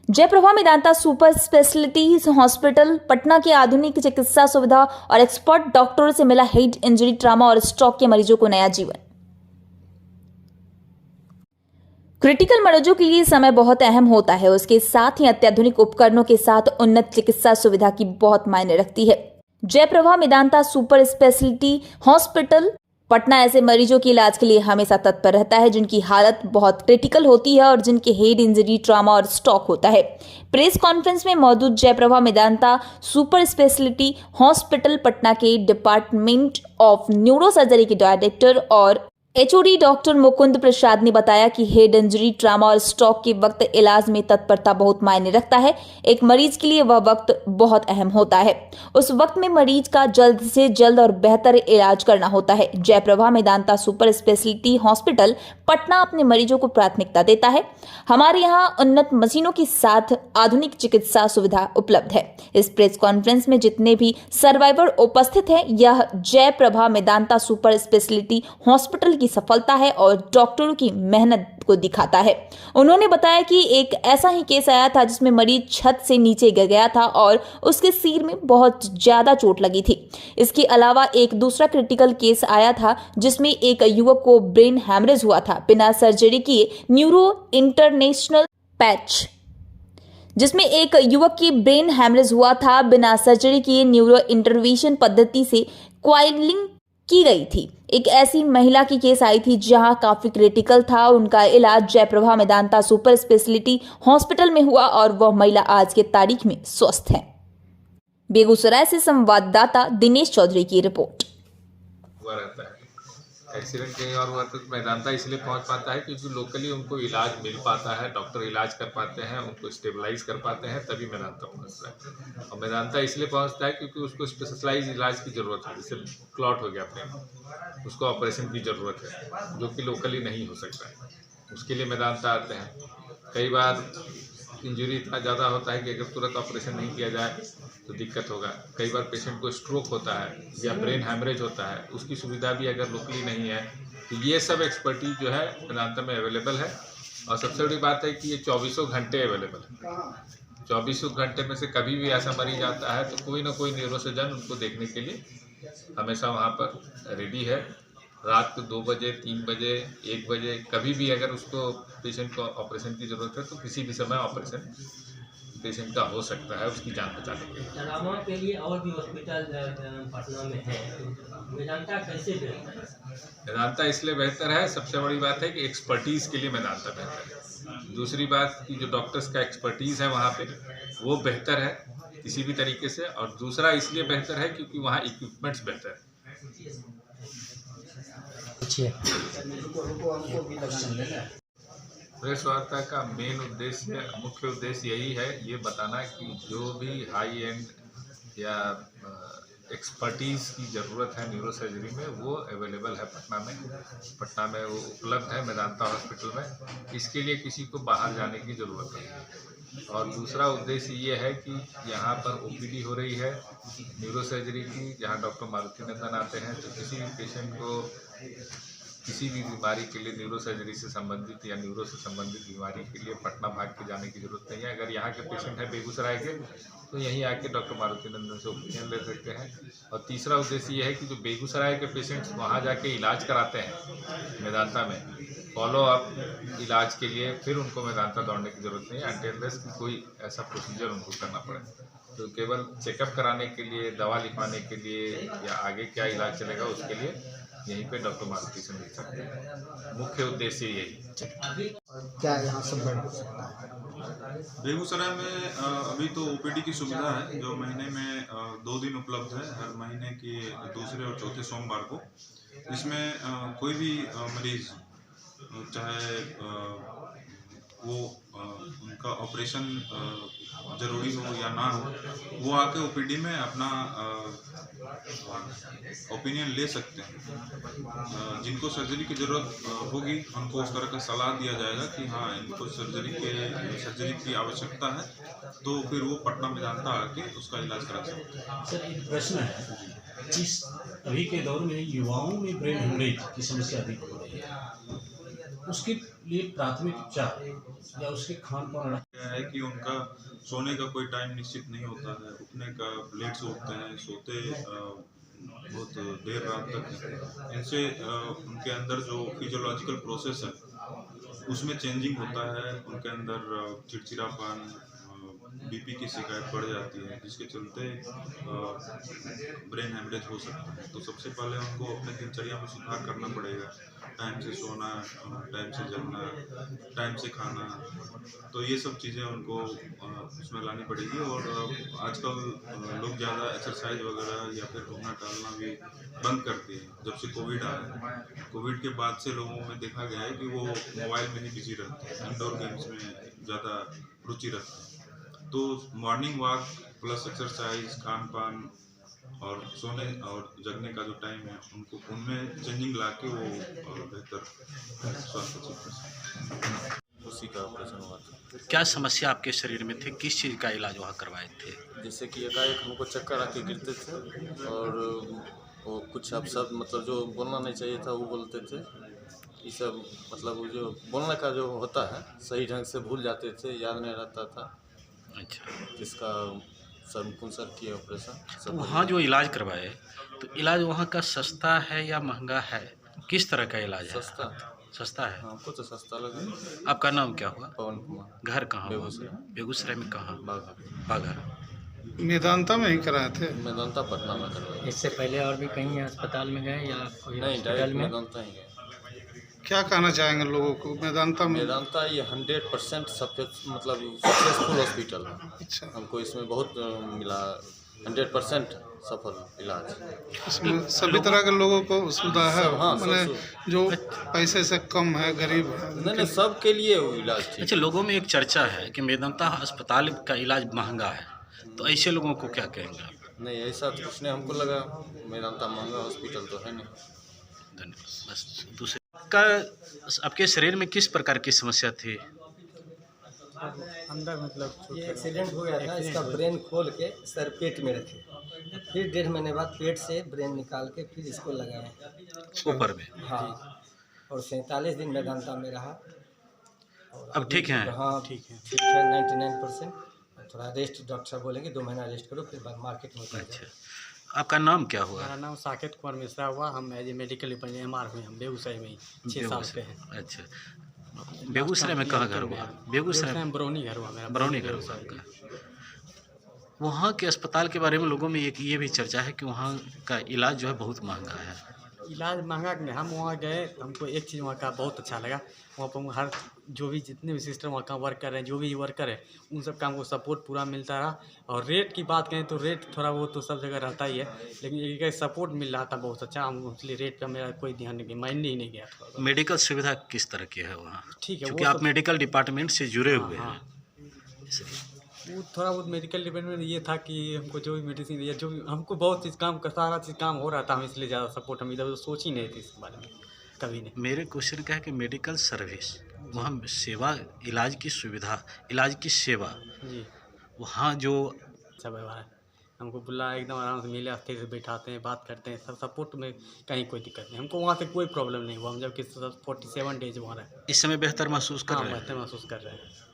Jayaprabha Medanta super speciality hospital Patna के आधुनिक चिकित्सा सुविधा और एक्सपर्ट डॉक्टरों से मिला हेड इंजरी, ट्रॉमा और स्ट्रोक के मरीजों को नया जीवन। क्रिटिकल मरीजों के लिए समय बहुत अहम होता है, उसके साथ ही अत्याधुनिक उपकरणों के साथ उन्नत चिकित्सा सुविधा की बहुत मायने रखती है। Jayprabha Medanta super speciality hospital Patna ऐसे मरीजों के इलाज के लिए हमेशा तत्पर रहता है जिनकी हालत बहुत क्रिटिकल होती है और जिनके हेड इंजरी, ट्रॉमा और स्ट्रोक होता है। प्रेस कॉन्फ्रेंस में मौजूद Jayprabha Medanta super speciality hospital Patna के डिपार्टमेंट ऑफ न्यूरो सर्जरी के डायरेक्टर और एचओडी डॉक्टर मुकुंद प्रसाद ने बताया कि हेड इंजरी, ट्रॉमा और स्ट्रोक के वक्त इलाज में तत्परता बहुत मायने रखता है। एक मरीज के लिए वह वक्त बहुत अहम होता है। उस वक्त में मरीज का जल्द से जल्द और बेहतर इलाज करना होता है। Jayprabha Medanta super speciality hospital Patna अपने मरीजों को प्राथमिकता देता है। हमारे यहाँ उन्नत मशीनों के साथ आधुनिक चिकित्सा सुविधा उपलब्ध है। इस प्रेस कॉन्फ्रेंस में जितने भी सर्वाइवर उपस्थित हैं, यह Jayprabha Medanta super speciality hospital की सफलता है और डॉक्टरों की मेहनत को दिखाता है। उन्होंने बताया कि एक ऐसा ही केस आया था जिसमें मरीज छत से नीचे गिर गया था और उसके सिर में बहुत ज्यादा चोट लगी थी। इसके अलावा एक दूसरा क्रिटिकल केस आया था जिसमें एक युवक को ब्रेन हैमरेज हुआ था बिना सर्जरी किए न्यूरो इंटरनेशनल पैच जिसमें एक युवक की ब्रेन हैमरेज हुआ था बिना सर्जरी किए न्यूरो इंटरवेंशन पद्धति से क्वाइलिंग की गई थी। एक ऐसी महिला की केस आई थी जहां काफी क्रिटिकल था, उनका इलाज Jayprabha Medanta super speciality hospital में हुआ और वह महिला आज के तारीख में स्वस्थ है। बेगूसराय से संवाददाता दिनेश चौधरी की रिपोर्ट। एक्सीडेंट कहीं और हुआ तो मेदांता इसलिए पहुंच पाता है क्योंकि लोकली उनको इलाज मिल पाता है, डॉक्टर इलाज कर पाते हैं, उनको स्टेबलाइज कर पाते हैं, तभी मेदांता पहुंचता है। और मेदांता इसलिए पहुंचता है क्योंकि उसको स्पेशलाइज इलाज की ज़रूरत है। जैसे क्लॉट हो गया ब्रेन, उसको ऑपरेशन की ज़रूरत है जो कि लोकली नहीं हो सकता है, उसके लिए मेदांता आते हैं। कई बार इंजरी इतना ज़्यादा होता है कि अगर तुरंत ऑपरेशन नहीं किया जाए तो दिक्कत होगा। कई बार पेशेंट को स्ट्रोक होता है या ब्रेन हैमरेज होता है, उसकी सुविधा भी अगर लोकली नहीं है तो ये सब एक्सपर्टीज जो है मेदांता में अवेलेबल है। और सबसे बड़ी बात है कि ये 24 घंटे अवेलेबल है। 24 घंटे में से कभी भी ऐसा मरीज आता है तो कोई ना कोई न्यूरोसर्जन उनको देखने के लिए हमेशा वहाँ पर रेडी है। रात को 2 बजे, 3 बजे, 1 बजे कभी भी अगर उसको पेशेंट को ऑपरेशन की ज़रूरत है तो किसी भी समय ऑपरेशन पेशेंट का हो सकता है उसकी जान बचाने के लिए। ट्रॉमा के लिए और भी हॉस्पिटल पटना में है, मेदांता कैसे बेहतर है? मेदांता इसलिए बेहतर है, सबसे बड़ी बात है कि एक्सपर्टीज़ के लिए मेदांता बेहतर है। दूसरी बात कि जो डॉक्टर्स का एक्सपर्टीज़ है वहाँ पे वो बेहतर है किसी भी तरीके से। और दूसरा इसलिए बेहतर है क्योंकि वहाँ इक्विपमेंट्स बेहतर है। प्रेस वार्ता का मुख्य उद्देश्य यही है, ये बताना कि जो भी हाई एंड या एक्सपर्टीज़ की ज़रूरत है न्यूरो सर्जरी में वो अवेलेबल है पटना में वो उपलब्ध है मेदांता हॉस्पिटल में। इसके लिए किसी को बाहर जाने की ज़रूरत नहीं है। और दूसरा उद्देश्य ये है कि यहाँ पर ओपीडी हो रही है न्यूरो सर्जरी की, जहाँ डॉक्टर मारुति नंदन आते हैं। तो किसी भी पेशेंट को किसी भी बीमारी के लिए न्यूरो सर्जरी से संबंधित या न्यूरो से संबंधित बीमारी के लिए पटना भाग के जाने की ज़रूरत नहीं है। अगर यहाँ के पेशेंट हैं बेगूसराय के तो यहीं आके डॉक्टर मारुति नंदन से ओपिनियन ले सकते हैं। और तीसरा उद्देश्य ये है कि जो बेगूसराय के पेशेंट्स वहाँ जाके इलाज कराते हैं मेदांता में, फॉलो अप इलाज के लिए फिर उनको मेदांता दौड़ने की ज़रूरत नहीं है अनटिल कि कोई ऐसा प्रोसीजर उनको करना पड़े। तो केवल चेकअप कराने के लिए, दवा लिखवाने के लिए या आगे क्या इलाज चलेगा उसके लिए यहीं पे डॉक्टर मारुति से मिल सकते हैं। मुख्य उद्देश्य यही। क्या यहाँ सब बढ़ सकता है? बेगूसराय में अभी तो ओपीडी की सुविधा है जो महीने में 2 दिन उपलब्ध है, हर महीने के दूसरे और चौथे सोमवार को। इसमें कोई भी मरीज चाहे वो उनका ऑपरेशन ज़रूरी हो या ना हो, वो आके ओपीडी में अपना ओपिनियन ले सकते हैं। जिनको सर्जरी की ज़रूरत होगी उनको उस तरह का सलाह दिया जाएगा कि हाँ इनको सर्जरी की आवश्यकता है, तो फिर वो पटना मेदांता आके उसका इलाज करा सकते हैं। सर एक प्रश्न है, इस अभी के दौर में युवाओं में ब्रेन हेमरेज की समस्या अधिक हो रही है, उसके लिए प्राथमिक उपचार या उसके खान पान क्या है कि उनका सोने का कोई टाइम निश्चित नहीं होता है, उठने का लेट से उठते हैं, सोते बहुत देर रात तक हैं। इनसे उनके अंदर जो फिजियोलॉजिकल प्रोसेस है उसमें चेंजिंग होता है, उनके अंदर चिड़चिड़ापन, बीपी की शिकायत बढ़ जाती है, जिसके चलते ब्रेन हेमरेज हो सकता है। तो सबसे पहले उनको अपने दिनचर्या में सुधार करना पड़ेगा, टाइम से सोना, टाइम से जगना, टाइम से खाना, तो ये सब चीज़ें उनको उसमें लानी पड़ेगी। और आजकल लोग ज़्यादा एक्सरसाइज वगैरह या फिर घूमना टहलना भी बंद कर दिए हैं। जब से कोविड आया, कोविड के बाद से लोगों में देखा गया है कि वो मोबाइल में ही बिजी रहते हैं, इंडोर गेम्स में ज़्यादा रुचि रखते हैं। तो morning walk plus exercise, Khan पान और सोने और जगने का जो टाइम है, उनको उनमें चेंजिंग ला के वो बेहतर स्वास्थ्य अचीव कर सकते हैं। उसी का ऑपरेशन हुआ था। क्या समस्या आपके शरीर में थी, किस चीज़ का इलाज वहाँ करवाए थे? जैसे कि एकाएक हमको चक्कर आके गिरते थे और वो कुछ अब सब मतलब जो बोलना नहीं चाहिए था वो बोलते थे। ये सब मतलब वो जो बोलने का जो होता है सही ढंग से भूल जाते थे, याद नहीं रहता था। अच्छा, जिसका सर किए ऑपरेशन तो सब। वहाँ जो इलाज करवाए, तो इलाज वहाँ का सस्ता है या महंगा है? किस तरह का इलाज है? सस्ता, सस्ता है। हमको तो सस्ता लगा। आपका नाम क्या हुआ? पवन कुमार, घर कहाँ हुआ? बेगूसराय। बेगूसराय में कहाँ? बाघा, बाघा। मेदांता में ही कराए थे। मेदांता पटना में करवाया। इससे पहले और भी कहीं अस्पताल में गए या कोई नहीं, हॉस्पिटल डायरेक्ट में? मेदांता ही गए। क्या कहना चाहेंगे लोगों को मेदांता में? मेदांता ये 100% सक्सेसफुल हॉस्पिटल है। अच्छा, हमको इसमें बहुत मिला, 100% सफल इलाज। इसमें सभी तरह के लोगों को सुविधा है, सब, हाँ, मैंने सब। जो पैसे से कम है, गरीब है, नहीं, सबके लिए वो इलाज ठीक। अच्छा, लोगों में एक चर्चा है कि मेदांता अस्पताल का इलाज महंगा है, तो ऐसे लोगों को क्या कहेंगे आप? नहीं, ऐसा तो कुछ नहीं, हमको लगा मेदांता महंगा हॉस्पिटल तो है नहीं। धन्यवाद। बस दूसरे का आपके शरीर में किस प्रकार की समस्या थी? अंदर मतलब ये एक्सीडेंट हो गया था, इसका ब्रेन खोल के सर पेट में रखे, फिर 1.5 महीने बाद पेट से ब्रेन निकाल के फिर इसको लगाया ऊपर में? हाँ, और 47 दिन मेदांता में रहा। और अब ठीक है? हाँ, ठीक है 99%। थोड़ा रेस्ट, डॉक्टर साहब बोलेंगे 2 महीना रेस्ट करो, फिर बाद मार्केट में उतर अच्छा, आपका नाम क्या हुआ? मेरा नाम साकेत कुमार मिश्रा हुआ। हम as a medical department MR में, हम बेगूसराय में ही 6 साल पे हैं। अच्छा, बेगूसराय में कहाँ घर हुआ? बेगूसराय में बरौनी घर हुआ मेरा। बरौनी घर हुआ आपका। वहाँ के अस्पताल के बारे में लोगों में एक ये भी चर्चा है कि वहाँ का इलाज जो है बहुत महंगा है। इलाज महंगा नहीं, हम वहाँ गए तो हमको एक चीज़ वहाँ का बहुत अच्छा लगा। वहाँ पर हर जो भी जितने भी सिस्टर वहाँ का वर्क कर रहे हैं, जो भी वर्कर है, उन सब का हमको सपोर्ट पूरा मिलता रहा। और रेट की बात करें तो रेट थोड़ा वो तो सब जगह रहता ही है, लेकिन एक सपोर्ट मिल रहा था बहुत अच्छा। हम इसलिए रेट का मेरा कोई ध्यान नहीं, मायने ही नहीं गया था। मेडिकल सुविधा किस तरह की है वहाँ? ठीक है, क्योंकि वो आप सब- मेडिकल डिपार्टमेंट से जुड़े हुए हाँ, हैं, इसलिए। वो थोड़ा बहुत मेडिकल डिपार्टमेंट में ये था कि हमको जो भी मेडिसिन या जो भी हमको बहुत चीज़ काम, सारा चीज़ काम हो रहा था, हम इसलिए ज़्यादा सपोर्ट हम इधर सोच ही नहीं थी इसके बारे में कभी नहीं। मेरे क्वेश्चन का है कि मेडिकल सर्विस, वहाँ सेवा, इलाज की सुविधा, इलाज की सेवा, जी वहाँ जो अच्छा व्यवहार है, हमको बुला एकदम आराम से मिले, अस्थिर से बैठाते हैं, बात करते हैं, सब सपोर्ट में कहीं कोई दिक्कत नहीं। हमको वहाँ से कोई प्रॉब्लम नहीं हुआ। हम जबकि 47 डेज वहाँ रहे। इस समय बेहतर महसूस कर हाँ, रहे हैं? बेहतर महसूस कर रहे हैं।